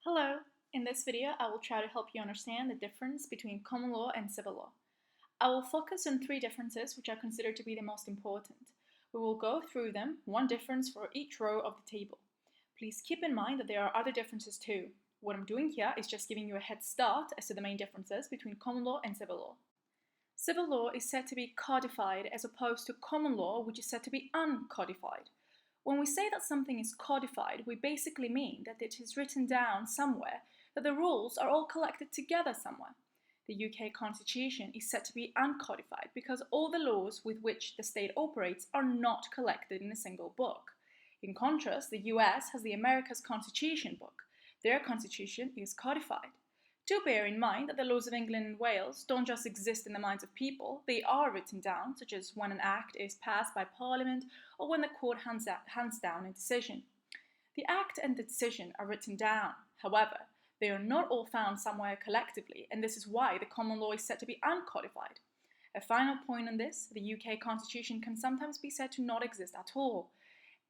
Hello! In this video, I will try to help you understand the difference between common law and civil law. I will focus on three differences which I consider to be the most important. We will go through them, one difference for each row of the table. Please keep in mind that there are other differences too. What I'm doing here is just giving you a head start as to the main differences between common law and civil law. Civil law is said to be codified as opposed to common law, which is said to be uncodified. When we say that something is codified, we basically mean that it is written down somewhere, that the rules are all collected together somewhere. The UK Constitution is said to be uncodified because all the laws with which the state operates are not collected in a single book. In contrast, the US has the America's Constitution book. Their constitution is codified. Do bear in mind that the laws of England and Wales don't just exist in the minds of people, they are written down, such as when an act is passed by Parliament or when the court hands down a decision. The act and the decision are written down. However, they are not all found somewhere collectively, and this is why the common law is said to be uncodified. A final point on this, the UK Constitution can sometimes be said to not exist at all.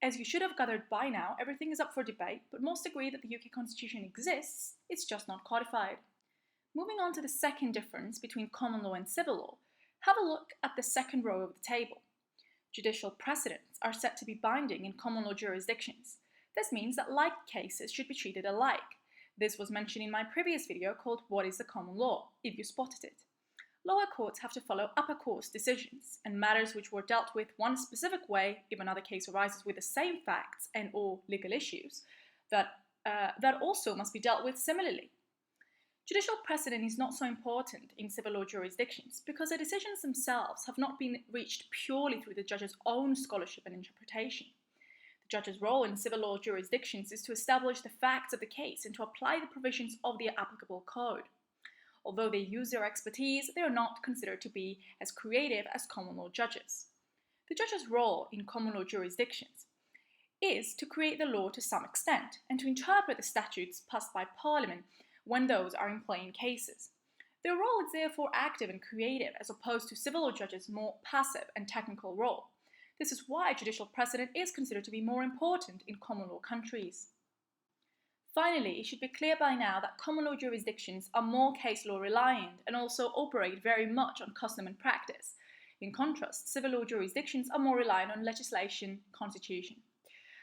As you should have gathered by now, everything is up for debate, but most agree that the UK Constitution exists, it's just not codified. Moving on to the second difference between common law and civil law, have a look at the second row of the table. Judicial precedents are said to be binding in common law jurisdictions. This means that like cases should be treated alike. This was mentioned in my previous video called What is the Common Law, if you spotted it. Lower courts have to follow upper courts' decisions, and matters which were dealt with one specific way if another case arises with the same facts and or legal issues, that also must be dealt with similarly. Judicial precedent is not so important in civil law jurisdictions because the decisions themselves have not been reached purely through the judge's own scholarship and interpretation. The judge's role in civil law jurisdictions is to establish the facts of the case and to apply the provisions of the applicable code. Although they use their expertise, they are not considered to be as creative as common law judges. The judge's role in common law jurisdictions is to create the law to some extent and to interpret the statutes passed by Parliament when those are in plain cases. Their role is therefore active and creative as opposed to civil law judges' more passive and technical role. This is why judicial precedent is considered to be more important in common law countries. Finally, it should be clear by now that common law jurisdictions are more case law reliant and also operate very much on custom and practice. In contrast, civil law jurisdictions are more reliant on legislation, constitution.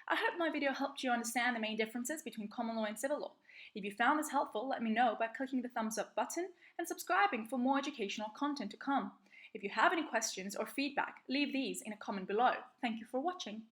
I hope my video helped you understand the main differences between common law and civil law. If you found this helpful, let me know by clicking the thumbs up button and subscribing for more educational content to come. If you have any questions or feedback, leave these in a comment below. Thank you for watching.